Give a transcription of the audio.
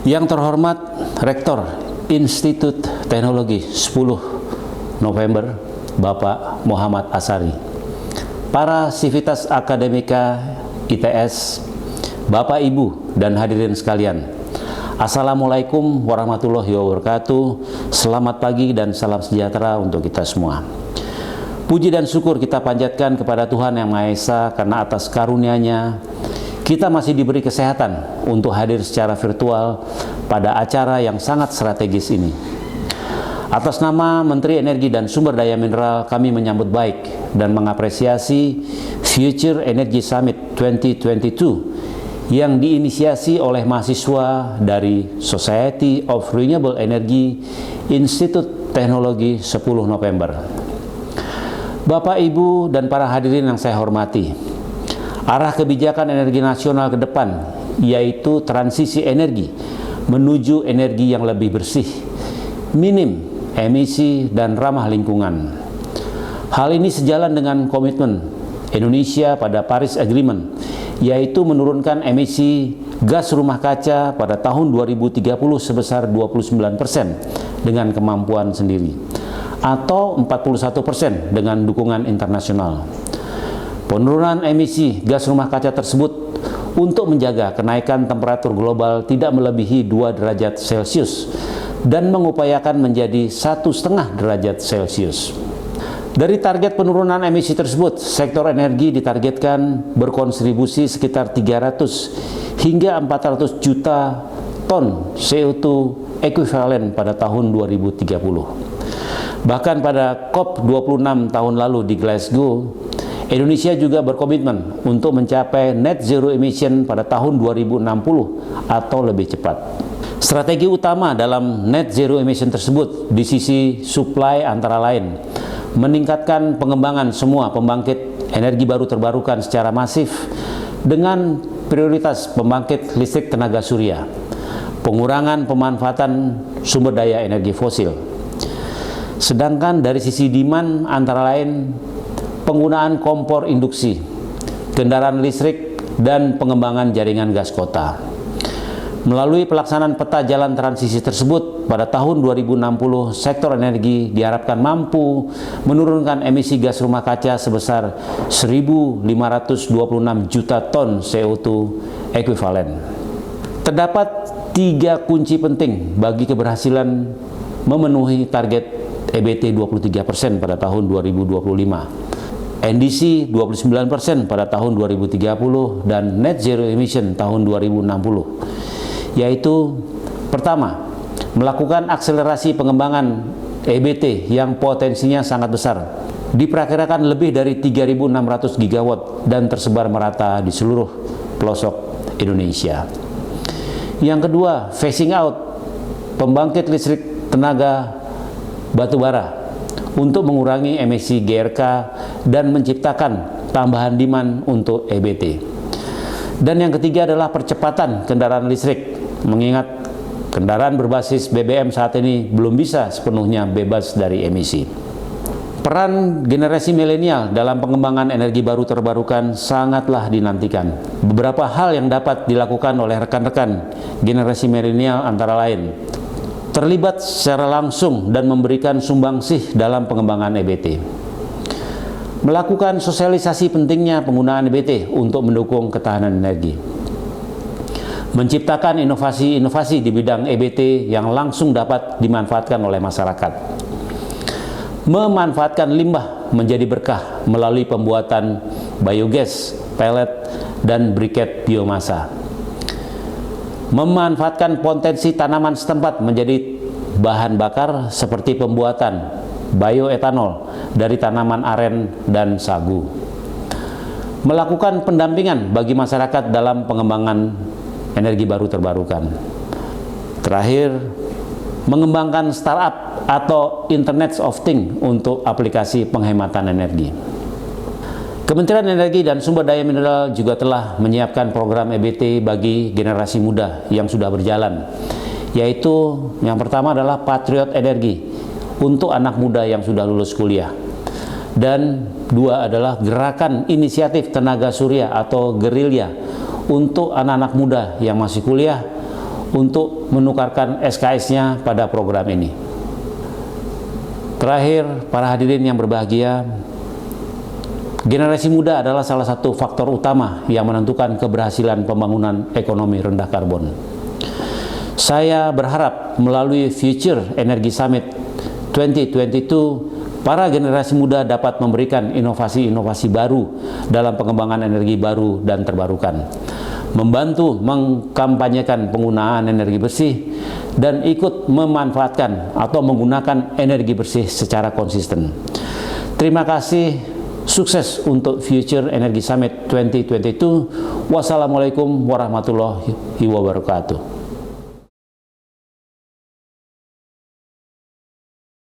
Yang terhormat Rektor Institut Teknologi 10 November, Bapak Muhammad Asari, para sivitas akademika ITS, Bapak Ibu dan hadirin sekalian, Assalamualaikum warahmatullahi wabarakatuh. Selamat pagi dan salam sejahtera untuk kita semua. Puji dan syukur kita panjatkan kepada Tuhan Yang Maha Esa karena atas karunia-Nya kita masih diberi kesehatan untuk hadir secara virtual pada acara yang sangat strategis ini. Atas nama Menteri Energi dan Sumber Daya Mineral, kami menyambut baik dan mengapresiasi Future Energy Summit 2022 yang diinisiasi oleh mahasiswa dari Society of Renewable Energy Institut Teknologi 10 November. Bapak, Ibu, dan para hadirin yang saya hormati, arah kebijakan energi nasional ke depan yaitu transisi energi menuju energi yang lebih bersih, minim emisi, dan ramah lingkungan. Hal ini sejalan dengan komitmen Indonesia pada Paris Agreement, yaitu menurunkan emisi gas rumah kaca pada tahun 2030 sebesar 29% dengan kemampuan sendiri, atau 41% dengan dukungan internasional. Penurunan emisi gas rumah kaca tersebut untuk menjaga kenaikan temperatur global tidak melebihi 2 derajat Celcius dan mengupayakan menjadi 1,5 derajat Celcius. Dari target penurunan emisi tersebut, sektor energi ditargetkan berkontribusi sekitar 300 hingga 400 juta ton CO2 ekuivalen pada tahun 2030. Bahkan pada COP26 tahun lalu di Glasgow, Indonesia juga berkomitmen untuk mencapai net zero emission pada tahun 2060 atau lebih cepat. Strategi utama dalam net zero emission tersebut di sisi supply antara lain meningkatkan pengembangan semua pembangkit energi baru terbarukan secara masif dengan prioritas pembangkit listrik tenaga surya, pengurangan pemanfaatan sumber daya energi fosil. Sedangkan dari sisi demand antara lain penggunaan kompor induksi, kendaraan listrik, dan pengembangan jaringan gas kota. Melalui pelaksanaan peta jalan transisi tersebut, pada tahun 2060, sektor energi diharapkan mampu menurunkan emisi gas rumah kaca sebesar 1.526 juta ton CO2 ekuivalen. Terdapat 3 kunci penting bagi keberhasilan memenuhi target EBT 23% pada tahun 2025. NDC 29% pada tahun 2030 dan net zero emission tahun 2060, yaitu pertama, melakukan akselerasi pengembangan EBT yang potensinya sangat besar, diperkirakan lebih dari 3.600 gigawatt dan tersebar merata di seluruh pelosok Indonesia. Yang kedua, phasing out pembangkit listrik tenaga batubara untuk mengurangi emisi GRK dan menciptakan tambahan demand untuk EBT. Dan yang ketiga adalah percepatan kendaraan listrik, mengingat kendaraan berbasis BBM saat ini belum bisa sepenuhnya bebas dari emisi. Peran generasi milenial dalam pengembangan energi baru terbarukan sangatlah dinantikan. Beberapa hal yang dapat dilakukan oleh rekan-rekan generasi milenial antara lain terlibat secara langsung dan memberikan sumbangsih dalam pengembangan EBT. Melakukan sosialisasi pentingnya penggunaan EBT untuk mendukung ketahanan energi. Menciptakan inovasi-inovasi di bidang EBT yang langsung dapat dimanfaatkan oleh masyarakat. Memanfaatkan limbah menjadi berkah melalui pembuatan biogas, pellet, dan briket biomasa. Memanfaatkan potensi tanaman setempat menjadi bahan bakar seperti pembuatan bioetanol dari tanaman aren dan sagu. Melakukan pendampingan bagi masyarakat dalam pengembangan energi baru terbarukan. Terakhir, mengembangkan startup atau Internet of Things untuk aplikasi penghematan energi. Kementerian Energi dan Sumber Daya Mineral juga telah menyiapkan program EBT bagi generasi muda yang sudah berjalan, yaitu yang pertama adalah Patriot Energi untuk anak muda yang sudah lulus kuliah, dan 2 adalah Gerakan Inisiatif Tenaga Surya atau Gerilya untuk anak-anak muda yang masih kuliah untuk menukarkan SKS-nya pada program ini. Terakhir, para hadirin yang berbahagia, generasi muda adalah salah satu faktor utama yang menentukan keberhasilan pembangunan ekonomi rendah karbon. Saya berharap melalui Future Energy Summit 2022, para generasi muda dapat memberikan inovasi-inovasi baru dalam pengembangan energi baru dan terbarukan, membantu mengkampanyekan penggunaan energi bersih, dan ikut memanfaatkan atau menggunakan energi bersih secara konsisten. Terima kasih, sukses untuk Future Energy Summit 2022. Wassalamualaikum warahmatullahi wabarakatuh.